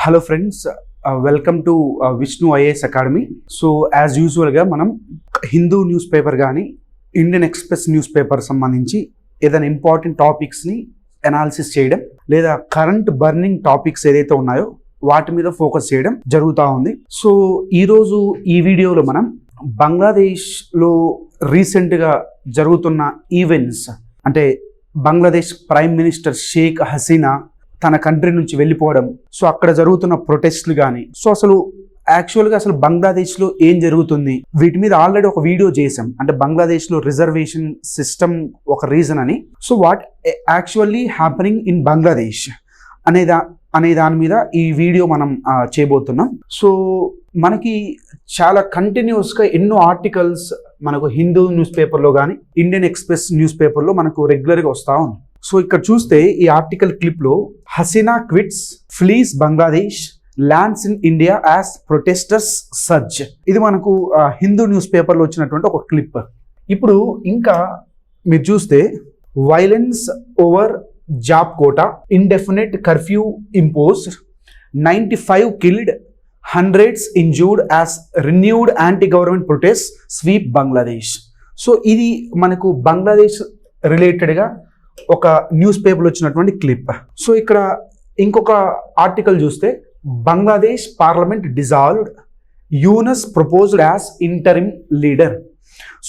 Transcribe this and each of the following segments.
Hello friends, welcome to Vishnu IAS academy. So as యూజువల్గా మనం Hindu news paper కానీ Indian express news paper సంబంధించి ఏదైనా ఇంపార్టెంట్ టాపిక్స్ని అనాలిసిస్ చేయడం లేదా కరెంట్ బర్నింగ్ టాపిక్స్ ఏదైతే ఉన్నాయో వాటి మీద ఫోకస్ చేయడం జరుగుతూ ఉంది. సో ఈరోజు ఈ వీడియోలో మనం బంగ్లాదేశ్లో రీసెంట్గా జరుగుతున్న ఈవెంట్స్, అంటే బంగ్లాదేశ్ ప్రైమ్ మినిస్టర్ షేక్ హసీనా తన కంట్రీ నుంచి వెళ్ళిపోవడం, సో అక్కడ జరుగుతున్న ప్రొటెస్ట్లు కానీ, సో అసలు బంగ్లాదేశ్లో ఏం జరుగుతుంది, వీటి మీద ఆల్రెడీ ఒక వీడియో చేసాం. అంటే బంగ్లాదేశ్లో రిజర్వేషన్ సిస్టమ్ ఒక రీజన్ అని. So what actually happening in Bangladesh అనే దాని మీద ఈ వీడియో మనం చేయబోతున్నాం. సో మనకి చాలా కంటిన్యూస్గా ఎన్నో ఆర్టికల్స్ మనకు హిందూ న్యూస్ పేపర్లో కానీ ఇండియన్ ఎక్స్ప్రెస్ న్యూస్ పేపర్లో మనకు రెగ్యులర్గా వస్తూ ఉంది. సో ఇక్కడ చూస్తే ఈ ఆర్టికల్ క్లిప్లో Hasina quits, flees Bangladesh, lands in India as protesters surge. ఇది మనకు హిందూ న్యూస్ పేపర్లో వచ్చినటువంటి ఒక క్లిప్. ఇప్పుడు ఇంకా మీరు చూస్తే violence over job quota, indefinite curfew imposed, 95 killed, hundreds injured as renewed anti-government protests sweep Bangladesh. So ఇది మనకు బంగ్లాదేశ్ రిలేటెడ్గా ఒక న్యూస్ పేపర్లో వచ్చినటువంటి క్లిప్. సో ఇక్కడ ఇంకొక ఆర్టికల్ చూస్తే Bangladesh parliament dissolved, Yunus proposed as interim leader.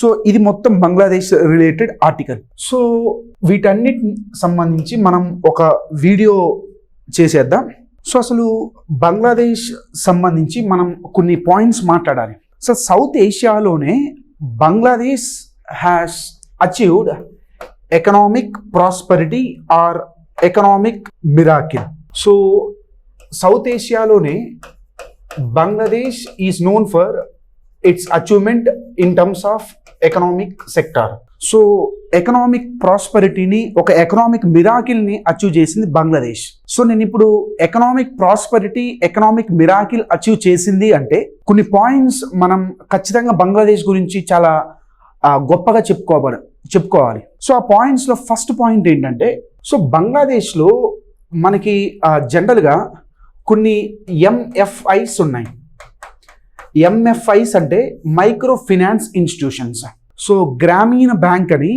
So ఇది మొత్తం బంగ్లాదేశ్ రిలేటెడ్ ఆర్టికల్. సో వీటన్నిటి సంబంధించి మనం ఒక వీడియో చేసేద్దాం. సో అసలు బంగ్లాదేశ్ సంబంధించి మనం కొన్ని పాయింట్స్ మాట్లాడాలి. సో సౌత్ ఏషియాలోనే Bangladesh has achieved economic prosperity or economic miracle. So south ఏషియాలోనే Bangladesh is known for its achievement in terms of economic sector. So economic ప్రాస్పరిటీని, ఒక ఎకనామిక్ మిరాకిల్ని అచీవ్ చేసింది బంగ్లాదేశ్. సో నేను ఇప్పుడు economic prosperity, economic miracle achieve చేసింది అంటే కొన్ని పాయింట్స్ మనం ఖచ్చితంగా బంగ్లాదేశ్ గురించి చాలా గొప్పగా చెప్పుకోవాలి. సో ఆ పాయింట్స్లో ఫస్ట్ పాయింట్ ఏంటంటే, సో బంగ్లాదేశ్లో మనకి జనరల్గా కొన్ని ఎంఎఫ్ఐస్ ఉన్నాయి. ఎంఎఫ్ఐస్ అంటే మైక్రో ఫైనాన్స్ ఇన్స్టిట్యూషన్స్. సో గ్రామీణ బ్యాంక్ అని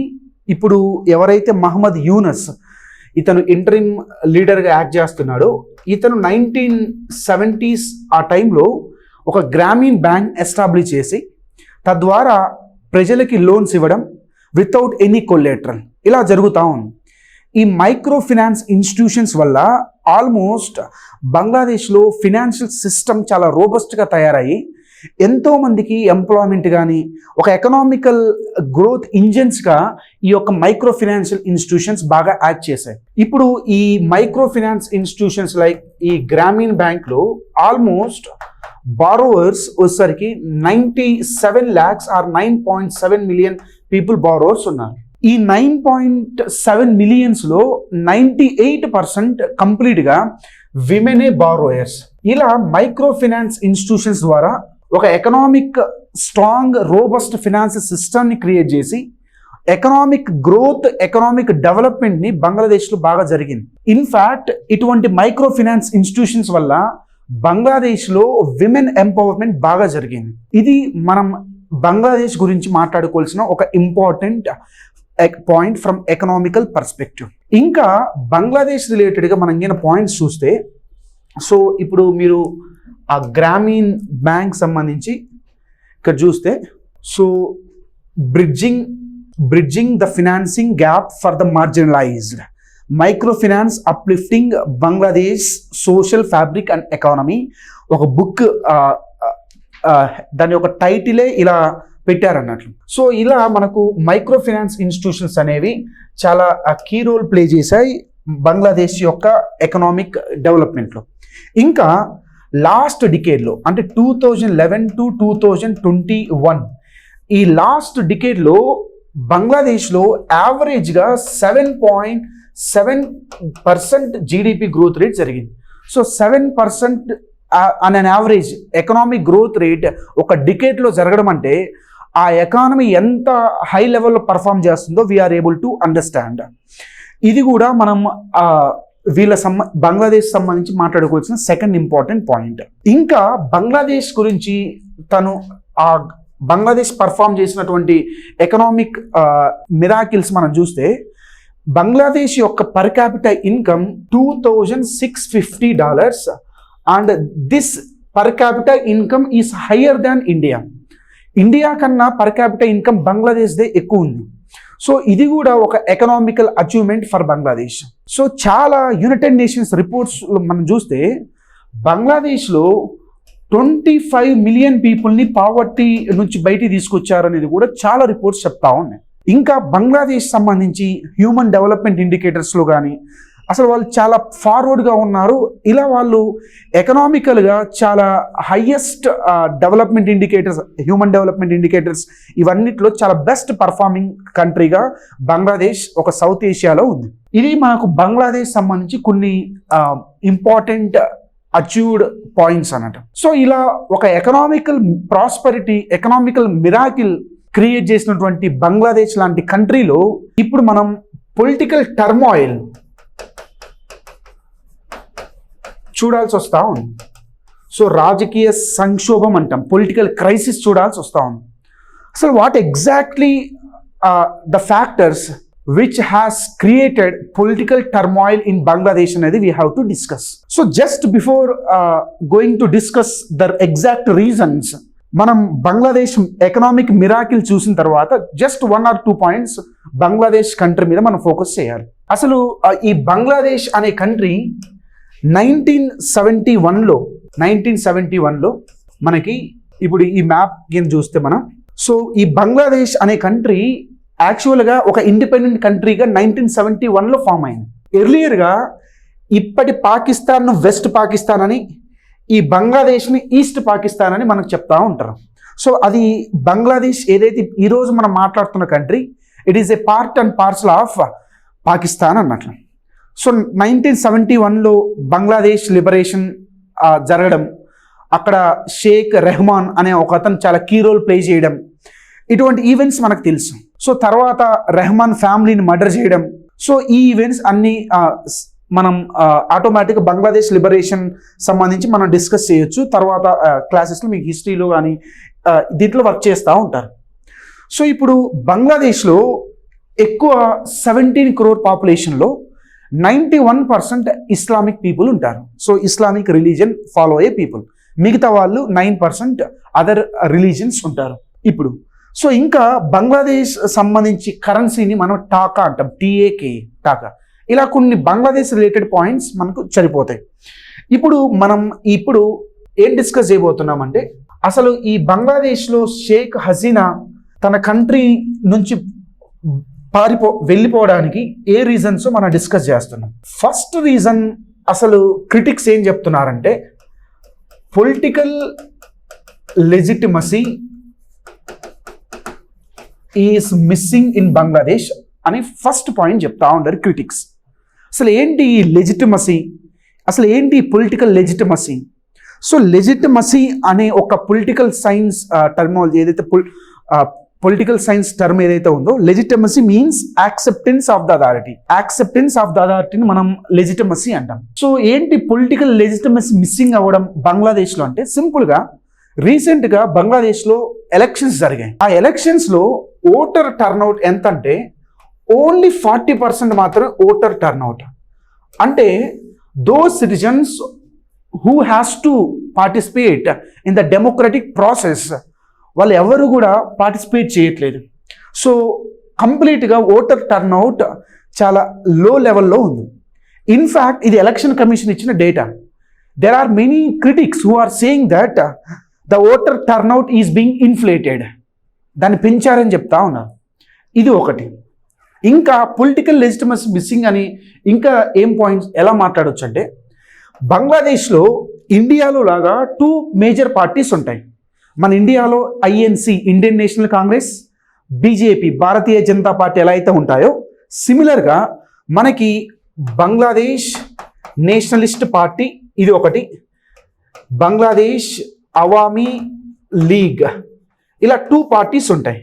ఇప్పుడు ఎవరైతే మహమ్మద్ యూనస్ ఇతను ఇంటరిమ్ లీడర్గా యాక్ట్ చేస్తున్నాడో, ఇతను 1970s ఆ టైంలో ఒక గ్రామీణ బ్యాంక్ ఎస్టాబ్లిష్ చేసి తద్వారా ప్రజలకి లోన్స్ ఇవ్వడం వితౌట్ ఎనీ కొలేటరల్ ఇలా జరుగుతూ ఉంది. ఈ మైక్రో ఫైనాన్స్ ఇన్స్టిట్యూషన్స్ వల్ల ఆల్మోస్ట్ బంగ్లాదేశ్లో ఫినాన్షియల్ సిస్టమ్ చాలా రోబస్ట్గా తయారయ్యి ఎంతోమందికి ఎంప్లాయ్మెంట్ కానీ ఒక ఎకనామికల్ గ్రోత్ ఇంజిన్స్గా ఈ యొక్క మైక్రో ఫైనాన్షియల్ ఇన్స్టిట్యూషన్స్ బాగా యాక్ట్ చేశాయి. ఇప్పుడు ఈ మైక్రో ఫైనాన్స్ ఇన్స్టిట్యూషన్స్ లైక్ ఈ గ్రామీణ బ్యాంక్లో ఆల్మోస్ట్ బారోవర్స్ వచ్చేసరికి 97 lakhs or 9.7 million people borrowers ఉన్నారు. ఈ 9.7 millionsలో 98% కంప్లీట్గా విమెనే బారోయర్స్. ఇలా మైక్రో ఫైనాన్స్ ఇన్స్టిట్యూషన్స్ ద్వారా ఒక ఎకనామిక్ స్ట్రాంగ్ రోబస్ట్ ఫైనాన్స్ సిస్టమ్ని క్రియేట్ చేసి ఎకనామిక్ గ్రోత్, ఎకనామిక్ డెవలప్మెంట్ని బంగ్లాదేశ్లో బాగా జరిగింది. ఇన్ఫ్యాక్ట్ ఇటువంటి మైక్రో ఫైనాన్స్ ఇన్స్టిట్యూషన్స్ వల్ల బంగ్లాదేశ్లో విమెన్ ఎంపవర్మెంట్ బాగా జరిగింది. ఇది మనం బంగ్లాదేశ్ గురించి మాట్లాడుకోవాల్సిన ఒక important point from economical perspective. ఇంకా బంగ్లాదేశ్ రిలేటెడ్గా మనం ఏమైనా పాయింట్స్ చూస్తే, సో ఇప్పుడు మీరు ఆ గ్రామీణ బ్యాంక్ సంబంధించి ఇక్కడ చూస్తే, so bridging the financing gap for the marginalised, micro finance uplifting Bangladesh social fabric and economy. ఒక బుక్, దాని యొక్క టైటిలే ఇలా పెట్టారన్నట్లు. సో ఇలా మనకు మైక్రో ఫైనాన్స్ ఇన్స్టిట్యూషన్స్ అనేవి చాలా కీ రోల్ ప్లే చేశాయి బంగ్లాదేశ్ యొక్క ఎకనామిక్ డెవలప్మెంట్లో. ఇంకా లాస్ట్ డికేడ్లో అంటే 2011 to 2021 ఈ లాస్ట్ డికేడ్లో బంగ్లాదేశ్లో యావరేజ్గా 7.7% జీడిపి గ్రోత్ రేట్ జరిగింది. So 7% an an average economic growth rate ఒక డికేడ్లో జరగడం అంటే ఆ ఎకానమీ ఎంత హై లెవెల్లో పర్ఫామ్ చేస్తుందో వీఆర్ ఏబుల్ టు అండర్స్టాండ్. ఇది కూడా మనం బంగ్లాదేశ్ సంబంధించి మాట్లాడుకోవాల్సిన సెకండ్ ఇంపార్టెంట్ పాయింట్. ఇంకా బంగ్లాదేశ్ గురించి ఆ బంగ్లాదేశ్ పర్ఫామ్ చేసినటువంటి ఎకనామిక్ మిరాకిల్స్ మనం చూస్తే, బంగ్లాదేశ్ యొక్క per capital income $2,650 and this per capital income is higher than India. India కన్నా పర్ క్యాపిటల్ ఇన్కమ్ బంగ్లాదేశ్దే ఎక్కువ ఉంది. సో ఇది కూడా ఒక economical achievement for Bangladesh. So చాలా యునైటెడ్ నేషన్స్ రిపోర్ట్స్ మనం చూస్తే బంగ్లాదేశ్లో 25 మిలియన్ పీపుల్ని పావర్టీ నుంచి బయటికి తీసుకొచ్చారనేది కూడా చాలా రిపోర్ట్స్ చెప్తా ఉన్నాయి. ఇంకా బంగ్లాదేశ్ సంబంధించి హ్యూమన్ డెవలప్మెంట్ ఇండికేటర్స్లో కానీ అసలు వాళ్ళు చాలా ఫార్వర్డ్గా ఉన్నారు. ఇలా వాళ్ళు ఎకనామికల్గా చాలా highest development indicators, human development indicators ఇవన్నిట్లో చాలా బెస్ట్ పర్ఫార్మింగ్ కంట్రీగా బంగ్లాదేశ్ ఒక సౌత్ ఏషియాలో ఉంది. ఇది మనకు బంగ్లాదేశ్ సంబంధించి కొన్ని ఇంపార్టెంట్ అచీవ్డ్ పాయింట్స్ అన్నట్టు. సో ఇలా ఒక economical prosperity, economical miracle create చేసినటువంటి బంగ్లాదేశ్ లాంటి కంట్రీలో ఇప్పుడు మనం పొలిటికల్ టర్మాయిల్ చూడాల్సి వస్తూ ఉంది. సో రాజకీయ సంక్షోభం అంటాం, పొలిటికల్ క్రైసిస్ చూడాల్సి వస్తూ ఉంది. అసలు what exactly the factors which has created political turmoil in Bangladesh అనేది we have to discuss. So just before going to discuss the exact reasons, మనం బంగ్లాదేశ్ ఎకనామిక్ మిరాకిల్ చూసిన తర్వాత just 1 or 2 points Bangladesh country మీద మనం ఫోకస్ చేయాలి. అసలు ఈ బంగ్లాదేశ్ అనే కంట్రీ 1971లో మనకి ఇప్పుడు ఈ మ్యాప్ కింద చూస్తే మనం, సో ఈ బంగ్లాదేశ్ అనే కంట్రీ యాక్చువల్గా ఒక ఇండిపెండెంట్ కంట్రీగా 1971లో ఫామ్ అయింది. ఎర్లియర్గా ఇప్పటి పాకిస్తాన్ను వెస్ట్ పాకిస్తాన్ అని, ఈ బంగ్లాదేశ్ని ఈస్ట్ పాకిస్తాన్ అని మనకు చెప్తా ఉంటారు. సో అది బంగ్లాదేశ్ ఏదైతే ఈరోజు మనం మాట్లాడుతున్న country, it is a part and parcel of Pakistan అన్నట్లు. సో 1971లో బంగ్లాదేశ్ లిబరేషన్ జరగడం, అక్కడ షేక్ రెహమాన్ అనే ఒక అతను చాలా కీ రోల్ ప్లే చేయడం, ఇటువంటి ఈవెంట్స్ మనకు తెలుసు. సో తర్వాత రెహమాన్ ఫ్యామిలీని మర్డర్ చేయడం, సో ఈ ఈవెంట్స్ అన్నీ మనం ఆటోమేటిక్గా బంగ్లాదేశ్ లిబరేషన్ సంబంధించి మనం డిస్కస్ చేయొచ్చు తర్వాత క్లాసెస్లో, మీకు హిస్టరీలో కానీ దీంట్లో వర్క్ చేస్తూ ఉంటారు. సో ఇప్పుడు బంగ్లాదేశ్లో ఎక్కువ 17 crore పాపులేషన్లో 91% ఇస్లామిక్ పీపుల్ ఉంటారు. సో ఇస్లామిక్ రిలీజియన్ ఫాలో అయ్యే పీపుల్, మిగతా వాళ్ళు 9% అదర్ రిలీజియన్స్ ఉంటారు. ఇప్పుడు సో ఇంకా బంగ్లాదేశ్ సంబంధించి కరెన్సీని మనం టాకా అంటాం, TAK టాకా. ఇలా కొన్ని బంగ్లాదేశ్ రిలేటెడ్ పాయింట్స్ మనకు సరిపోతాయి. ఇప్పుడు మనం ఏం డిస్కస్ చేయబోతున్నామంటే, అసలు ఈ బంగ్లాదేశ్లో షేక్ హసీనా తన కంట్రీ నుంచి వెళ్ళిపోవడానికి ఏ రీజన్స్ మనం డిస్కస్ చేస్తున్నాం. ఫస్ట్ రీజన్, అసలు క్రిటిక్స్ ఏం చెప్తున్నారంటే political legitimacy is missing in Bangladesh అని ఫస్ట్ పాయింట్ చెప్తా ఉంటారు క్రిటిక్స్. అసలు ఏంటి ఈ లెజిటిమసీ, అసలు ఏంటి పొలిటికల్ లెజిటిమసీ? సో లెజిటిమసీ అనే ఒక పొలిటికల్ సైన్స్ టర్మాలజీ ఏదైతే పొలిటికల్ సైన్స్ టర్మ్ ఏదైతే ఉందో, legitimacy means acceptance of the authority. Acceptance of the అథారిటీని మనం లెజిటిమసీ అంటాం. సో ఏంటి పొలిటికల్ లెజిటిమసీ మిస్సింగ్ అవ్వడం బంగ్లాదేశ్లో అంటే, సింపుల్గా రీసెంట్గా బంగ్లాదేశ్లో ఎలక్షన్స్ జరిగాయి. ఆ ఎలక్షన్స్లో ఓటర్ టర్న్అవుట్ ఎంత అంటే ఓన్లీ 40% మాత్రమే ఓటర్ టర్న్అవుట్. అంటే those citizens who has to participate in the democratic process, వాళ్ళు ఎవరు కూడా పార్టిసిపేట్ చేయట్లేదు. సో కంప్లీట్గా ఓటర్ టర్న్అవుట్ చాలా లో లెవెల్లో ఉంది. ఇన్ఫ్యాక్ట్ ఇది ఎలక్షన్ కమిషన్ ఇచ్చిన data. There are many critics who are saying that the voter turnout is being inflated, దాన్ని పెంచారని చెప్తా ఉన్నారు. ఇది ఒకటి. ఇంకా పొలిటికల్ లెజిటిమసీ మిస్సింగ్ అని ఇంకా ఏం పాయింట్స్ ఎలా మాట్లాడవచ్చు అంటే, బంగ్లాదేశ్లో ఇండియాలో లాగా 2 మేజర్ పార్టీస్ ఉంటాయి. మన ఇండియాలో INC Indian national Congress, BJP Bharatiya Janata party ఎలా అయితే ఉంటాయో, సిమిలర్గా మనకి బంగ్లాదేశ్ నేషనలిస్ట్ పార్టీ ఇది ఒకటి, బంగ్లాదేశ్ అవామీ లీగ్, ఇలా 2 పార్టీస్ ఉంటాయి.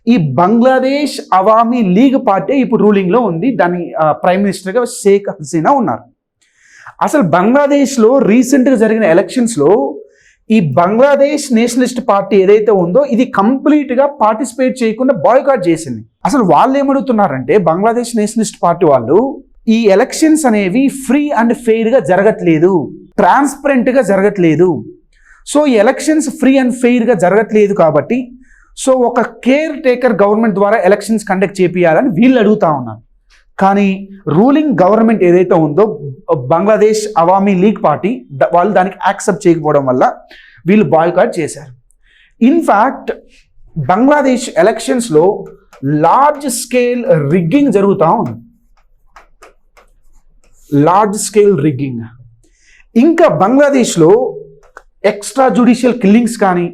ఈ బంగ్లాదేశ్ అవామీ లీగ్ పార్టీ ఇప్పుడు రూలింగ్లో ఉంది. దాని ప్రైమ్ మినిస్టర్గా షేక్ హసీనా ఉన్నారు. అసలు బంగ్లాదేశ్లో రీసెంట్గా జరిగిన ఎలక్షన్స్లో ఈ బంగ్లాదేశ్ నేషనలిస్ట్ పార్టీ ఏదైతే ఉందో ఇది కంప్లీట్గా పార్టిసిపేట్ చేయకుండా బాయ్కాట్ చేసింది. అసలు వాళ్ళు ఏమడుగుతున్నారంటే బంగ్లాదేశ్ నేషనలిస్ట్ పార్టీ వాళ్ళు ఈ ఎలక్షన్స్ అనేవి ఫ్రీ అండ్ ఫెయిర్గా జరగట్లేదు, ట్రాన్స్పరెంట్గా జరగట్లేదు. సో ఈ ఎలక్షన్స్ ఫ్రీ అండ్ ఫెయిర్గా జరగట్లేదు కాబట్టి సో ఒక కేర్ టేకర్ గవర్నమెంట్ ద్వారా ఎలక్షన్స్ కండక్ట్ చేపియాలని వీళ్ళు అడుగుతా ఉన్నారు. కానీ రూలింగ్ గవర్నమెంట్ ఏదైతే ఉందో బంగ్లాదేశ్ అవామీ లీగ్ పార్టీ వాళ్ళు దానికి యాక్సెప్ట్ చేయకపోవడం వల్ల వీళ్ళు బాయ్కాట్ చేశారు. ఇన్ఫ్యాక్ట్ బంగ్లాదేశ్ ఎలక్షన్స్లో లార్జ్ స్కేల్ రిగ్గింగ్ జరుగుతూ ఉంది. Large scale rigging. ఇంకా బంగ్లాదేశ్లో ఎక్స్ట్రా జ్యుడిషియల్ కిల్లింగ్స్ కానీ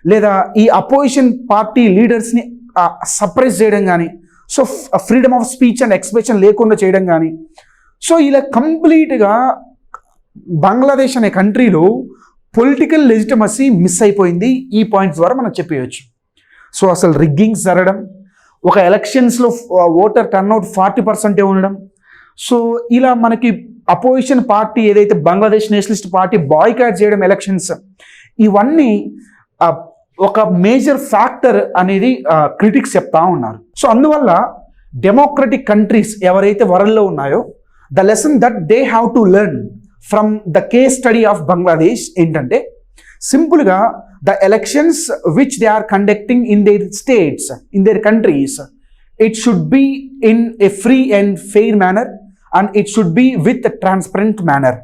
లేదా ఈ అపోజిషన్ పార్టీ లీడర్స్ని సప్రెస్ చేయడం కానీ, so freedom of speech and expression లేకుండా చేయడం కానీ, సో ఇలా కంప్లీట్గా బంగ్లాదేశ్ అనే కంట్రీలో పొలిటికల్ లెజిటమసీ మిస్ అయిపోయింది. ఈ పాయింట్స్ ద్వారా మనం చెప్పేయచ్చు. సో అసలు రిగ్గింగ్స్ జరగడం, ఒక ఎలక్షన్స్లో ఓటర్ టర్న్అవుట్ 40% ఉండడం, సో ఇలా మనకి అపోజిషన్ పార్టీ ఏదైతే బంగ్లాదేశ్ నేషనలిస్ట్ పార్టీ బాయ్కాట్ చేయడం ఎలక్షన్స్, ఇవన్నీ ఒక మేజర్ ఫ్యాక్టర్ అనేది క్రిటిక్స్ చెప్తా ఉన్నారు. సో అందువల్ల డెమోక్రటిక్ కంట్రీస్ ఎవరైతే వరల్డ్లో ఉన్నాయో the lesson that they have to learn from the case study of Bangladesh ఏంటంటే సింపుల్గా the elections which they are conducting in their states, in their countries, it should be in a free and fair manner and it should be with transparent manner.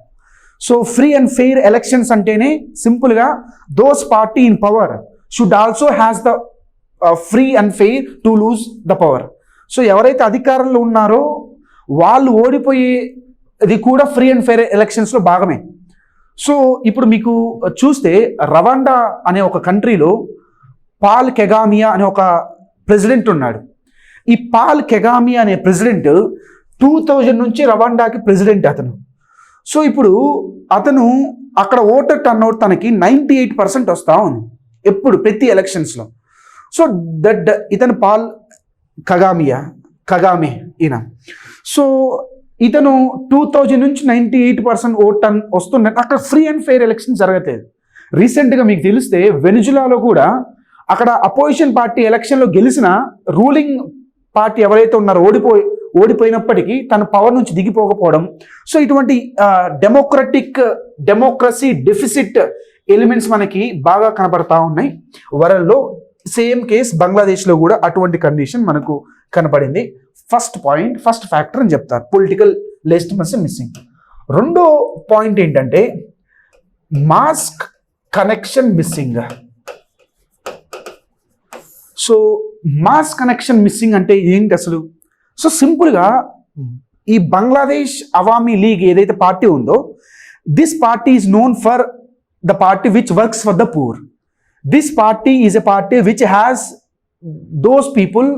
So free and fair elections అంటేనే సింపుల్గా those party in power should also has the free and fair to lose the power. So ఎవరైతే అధికారంలో ఉన్నారో వాళ్ళు ఓడిపోయేది కూడా free and fair ఎలక్షన్స్లో భాగమే. So ఇప్పుడు మీకు చూస్తే రవాండా అనే ఒక కంట్రీలో పాల్ కెగామియా అనే ఒక ప్రెసిడెంట్ ఉన్నాడు. ఈ పాల్ కెగామియా అనే ప్రెసిడెంట్ 2000 నుంచి రవాండాకి ప్రెసిడెంట్ అతను. సో ఇప్పుడు అతను అక్కడ ఓటర్ టర్న్అవుట్ తనకి 98% వస్తూ ఉంది ఎప్పుడు ప్రతి ఎలక్షన్స్లో. సో ఇతను పాల్ కగామే ఈయన. సో ఇతను 2000 నుంచి 98% ఓట్ టర్న్ వస్తున్నట్టు అక్కడ ఫ్రీ అండ్ ఫెయిర్ ఎలక్షన్ జరగట్లేదు. రీసెంట్గా మీకు తెలిస్తే వెనిజులాలో కూడా అక్కడ అపోజిషన్ పార్టీ ఎలక్షన్లో గెలిచిన రూలింగ్ పార్టీ ఎవరైతే ఉన్నారో ఓడిపోయినప్పటికీ తన పవర్ నుంచి దిగిపోకపోవడం. సో ఇటువంటి డెమోక్రసీ డెఫిసిట్ ఎలిమెంట్స్ మనకి బాగా కనపడతా ఉన్నాయి వరల్డ్లో. సేమ్ కేస్ బంగ్లాదేశ్లో కూడా అటువంటి కండిషన్ మనకు కనపడింది. ఫస్ట్ ఫ్యాక్టర్ అని చెప్తారు పొలిటికల్ లెజిటిమసీ మిస్సింగ్. రెండో పాయింట్ ఏంటంటే mass connection missing. So mass connection missing అంటే ఏంటి అసలు? సో సింపుల్గా ఈ బంగ్లాదేశ్ అవామీ లీగ్ ఏదైతే పార్టీ ఉందో this party is known for the party which works for the poor. This party is a party which has those people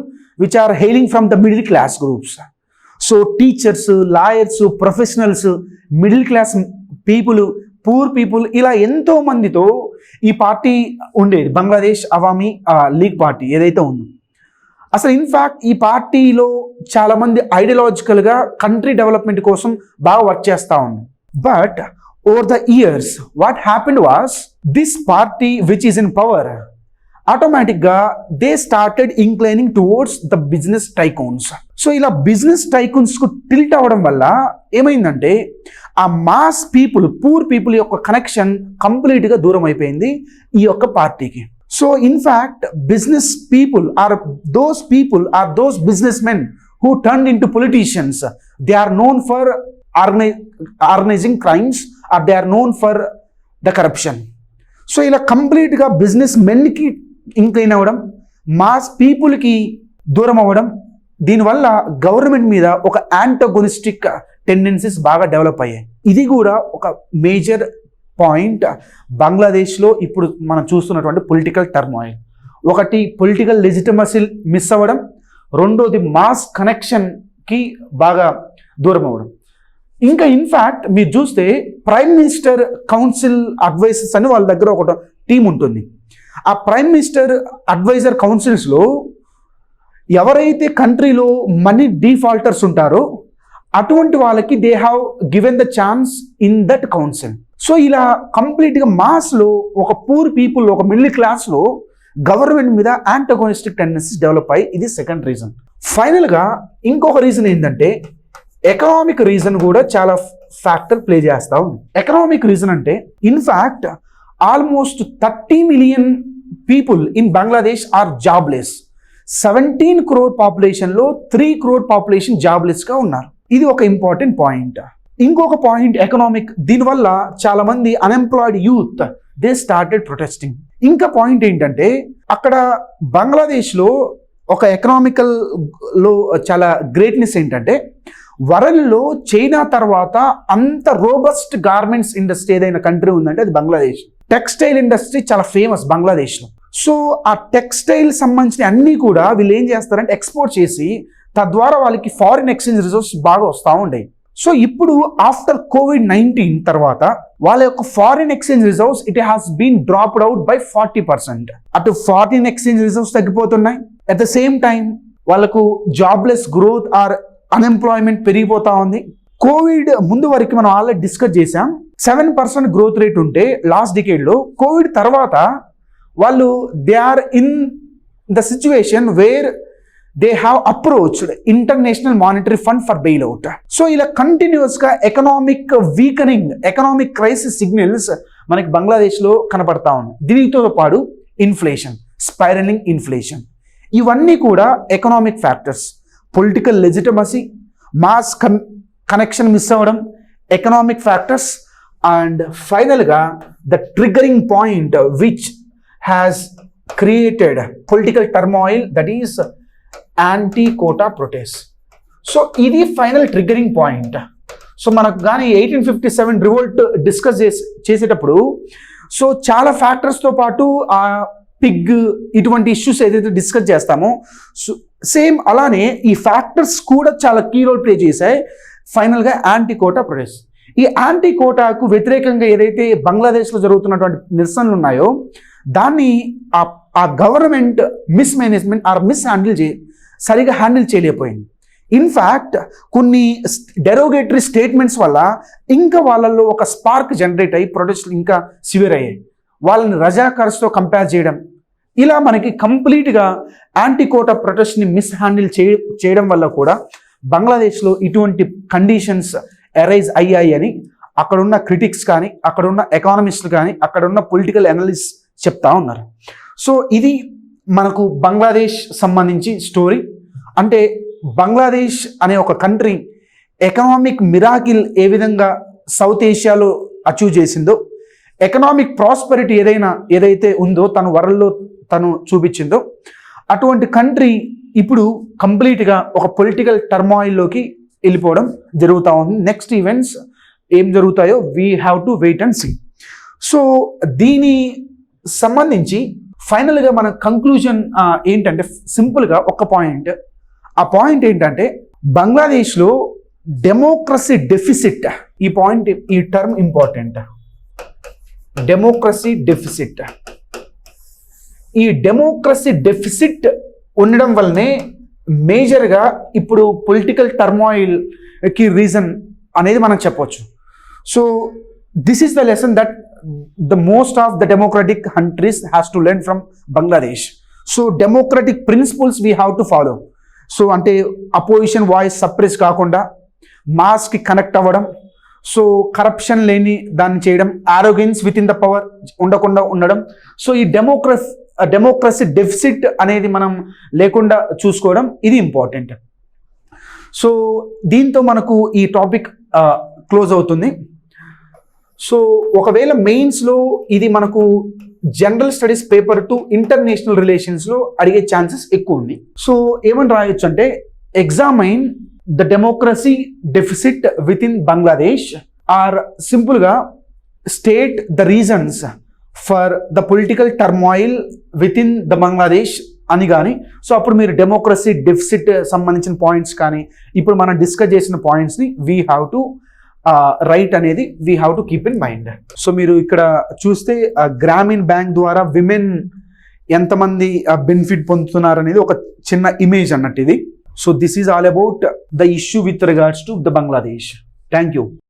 which are hailing from the middle class groups. So teachers, lawyers, professionals, middle class people, poor people, ఇలా ఎంతో మందితో ఈ party ఉండేది Bangladesh Awami league party ఏదైతే ఉందో. అసలు in fact ఈ పార్టీలో చాలామంది ఐడియాలజికల్గా కంట్రీ డెవలప్మెంట్ కోసం బాగా వర్క్ చేస్తూ ఉంది. But over the years what happened was this party which is in power ఆటోమేటిక్గా they started inclining towards the business tycoons. So ఇలా బిజినెస్ టైకూన్స్కు టిల్ట్ అవ్వడం వల్ల ఏమైందంటే ఆ మాస్ పీపుల్, పూర్ పీపుల్ యొక్క కనెక్షన్ కంప్లీట్గా దూరం అయిపోయింది ఈ యొక్క పార్టీకి. So in fact, business people are those businessmen who turned into politicians. They are known for organizing crimes or they are known for the corruption. So ila complete ga business men ki incline avadam, mass people ki దూరం అవ్వడం, దీనివల్ల government మీద ఒక antagonistic tendencies బాగా develop అయ్యాయి. ఇది కూడా ఒక మేజర్ పాయింట్ బంగ్లాదేశ్లో ఇప్పుడు మనం చూస్తున్నటువంటి పొలిటికల్ టర్మాయిల్. ఒకటి పొలిటికల్ లెజిటిమసీ మిస్ అవ్వడం, రెండోది మాస్ కనెక్షన్కి బాగా దూరం అవ్వడం. ఇంకా ఇన్ఫ్యాక్ట్ మీరు చూస్తే ప్రైమ్ మినిస్టర్ కౌన్సిల్ అడ్వైజర్స్ అని వాళ్ళ దగ్గర ఒక టీం ఉంటుంది. ఆ ప్రైమ్ మినిస్టర్ అడ్వైజర్ కౌన్సిల్స్లో ఎవరైతే కంట్రీలో మనీ డిఫాల్టర్స్ ఉంటారో అటువంటి వాళ్ళకి they have given the chance in that council. So ఇలా కంప్లీట్గా మాస్లో ఒక పూర్ పీపుల్, ఒక మిడిల్ క్లాస్లో గవర్నమెంట్ మీద యాంటగోనిస్టిక్ టెండెన్సీస్ డెవలప్ అయ్యి, ఇది సెకండ్ రీజన్. ఫైనల్గా ఇంకొక రీజన్ ఏంటంటే ఎకనామిక్ రీజన్ కూడా చాలా ఫ్యాక్టర్ ప్లే చేస్తా ఉంది. ఎకనామిక్ రీజన్ అంటే in fact almost 30 million people in Bangladesh are jobless. 17 crore పాపులేషన్లో 3 crore పాపులేషన్ జాబ్లెస్గా ఉన్నారు. ఇది ఒక ఇంపార్టెంట్ పాయింట్. ఇంకొక పాయింట్ ఎకనామిక్, దీనివల్ల చాలా మంది unemployed youth they started protesting. ఇంకా పాయింట్ ఏంటంటే అక్కడ బంగ్లాదేశ్లో ఒక ఎకనామికల్ లో చాలా గ్రేట్నెస్ ఏంటంటే వరల్డ్లో చైనా తర్వాత అంత రోబస్ట్ గార్మెంట్స్ ఇండస్ట్రీ ఏదైనా కంట్రీ ఉందంటే అది బంగ్లాదేశ్. టెక్స్టైల్ ఇండస్ట్రీ చాలా ఫేమస్ బంగ్లాదేశ్లో. సో ఆ టెక్స్టైల్ సంబంధించిన అన్నీ కూడా వీళ్ళు ఏం చేస్తారంటే ఎక్స్పోర్ట్ చేసి తద్వారా వాళ్ళకి ఫారిన్ ఎక్స్చేంజ్ రిజర్వ్స్ బాగా వస్తూ ఉండేవి. సో ఇప్పుడు ఆఫ్టర్ COVID-19 తర్వాత వాళ్ళ యొక్క foreign exchange reserves it has been dropped out by 40%. అటు ఫారిన్ ఎక్స్చేంజ్ రిజర్వ్స్ తగ్గిపోతున్నాయి, అట్ ద సేమ్ టైం వాళ్ళకు జాబ్లెస్ గ్రోత్ ఆర్ అన్ఎంప్లాయ్మెంట్ పెరిగిపోతా ఉంది. కోవిడ్ ముందు వరకు మనం ఆల్రెడీ డిస్కస్ చేసాం, 7% గ్రోత్ రేట్ ఉంటే లాస్ట్ డికేడ్లో, కోవిడ్ తర్వాత వాళ్ళు they are in the situation where they have approached international monetary fund for bail out. So ఇలా కంటిన్యూస్గా economic weakening, economic crisis signals మనకి బంగ్లాదేశ్లో కనపడతా ఉన్నాయి. దీనితో పాటు ఇన్ఫ్లేషన్, స్పైరలింగ్ ఇన్ఫ్లేషన్, ఇవన్నీ కూడా economic factors. Political legitimacy, mass connection miss అవ్వడం, ఎకనామిక్ ఫ్యాక్టర్స్, అండ్ ఫైనల్గా the triggering point which has created political turmoil, that is anti quota protest. So ఇది ఫైనల్ ట్రిగరింగ్ పాయింట్. సో మనకు కానీ 1857 revolt discuss చేసేటప్పుడు so చాలా ఫ్యాక్టర్స్తో పాటు ఆ Pig ఇటువంటి ఇష్యూస్ ఏదైతే డిస్కస్ చేస్తామో సేమ్ అలానే ఈ ఫ్యాక్టర్స్ కూడా చాలా కీ రోల్ ప్లే చేశాయి ఫైనల్గా యాంటీ కోటా ప్రొటెస్ట్. ఈ యాంటీ కోటాకు వ్యతిరేకంగా ఏదైతే బంగ్లాదేశ్లో జరుగుతున్నటువంటి నిరసనలు ఉన్నాయో దాన్ని ఆ government miss management or miss సరిగా హ్యాండిల్ చేయలేకపోయింది. ఇన్ఫ్యాక్ట్ కొన్ని డెరోగేటరీ స్టేట్మెంట్స్ వల్ల ఇంకా వాళ్ళల్లో ఒక స్పార్క్ జనరేట్ అయ్యి ప్రొటెస్ట్లు ఇంకా సివియర్ అయ్యాయి. వాళ్ళని రజాకర్స్తో కంపేర్ చేయడం, ఇలా మనకి కంప్లీట్గా యాంటీ కోటా ప్రొటెస్ట్ని మిస్ హ్యాండిల్ చేయడం వల్ల కూడా బంగ్లాదేశ్లో ఇటువంటి కండిషన్స్ అరైజ్ అయ్యాయి అని అక్కడున్న క్రిటిక్స్ కానీ, అక్కడున్న ఎకానమిస్టులు కానీ, అక్కడున్న పొలిటికల్ అనలిస్ట్ చెప్తా ఉన్నారు. సో ఇది మనకు బంగ్లాదేశ్ సంబంధించి స్టోరీ. అంటే బంగ్లాదేశ్ అనే ఒక కంట్రీ ఎకనామిక్ మిరాకిల్ ఏ విధంగా సౌత్ ఏషియాలో అచీవ్ చేసిందో, ఎకనామిక్ ప్రాస్పెరిటీ ఏదైతే ఉందో తను వరల్డ్లో తను చూపించిందో, అటువంటి కంట్రీ ఇప్పుడు కంప్లీట్గా ఒక పొలిటికల్ టర్మాయిల్లోకి వెళ్ళిపోవడం జరుగుతూ ఉంది. నెక్స్ట్ ఈవెంట్స్ ఏం జరుగుతాయో we have to wait and see. So దీని సంబంధించి ఫైనల్గా మన కంక్లూజన్ ఏంటంటే సింపుల్గా ఒక పాయింట్, ఆ పాయింట్ ఏంటంటే బంగ్లాదేశ్లో డెమోక్రసీ డెఫిసిట్, ఈ పాయింట్, ఈ టర్మ్ ఇంపార్టెంట్, డెమోక్రసీ డెఫిసిట్. ఈ డెమోక్రసీ డెఫిసిట్ ఉండడం వల్లనే మేజర్గా ఇప్పుడు పొలిటికల్ టర్మాయిల్కి రీజన్ అనేది మనం చెప్పవచ్చు. So this is the lesson that the most of the democratic countries has to learn from Bangladesh. So democratic principles we have to follow. So ante opposition voice suppress కాకుండా mass కి connect అవ్వడం, so corruption లేని దాన్ని చేయడం, arrogance within the power ఉండకుండా ఉండడం. So ఈ democracy deficit అనేది మనం లేకుండా చూసుకోవడం, ఇది ఇంపార్టెంట్. సో దీంతో మనకు ఈ టాపిక్ క్లోజ్ అవుతుంది. సో ఒకవేళ మెయిన్స్లో ఇది మనకు general studies paper two international రిలేషన్స్లో అడిగే ఛాన్సెస్ ఎక్కువ ఉంది. సో ఏమని రాయొచ్చు అంటే examine the democracy deficit within Bangladesh, or సింపుల్గా state the reasons for the political turmoil within the Bangladesh అని కానీ. సో అప్పుడు మీరు డెమోక్రసీ డెఫిసిట్ సంబంధించిన పాయింట్స్ కానీ ఇప్పుడు మనం డిస్కస్ చేసిన పాయింట్స్ని వీ హ్యావ్ టు రైట్ అనేది we have to keep in mind. So మీరు ఇక్కడ చూస్తే గ్రామీణ్ బ్యాంక్ ద్వారా విమెన్ ఎంతమంది బెనిఫిట్ పొందుతున్నారు అనేది ఒక చిన్న ఇమేజ్ అన్నట్టు ఇది. So this is all about the issue with regards to the Bangladesh. Thank you.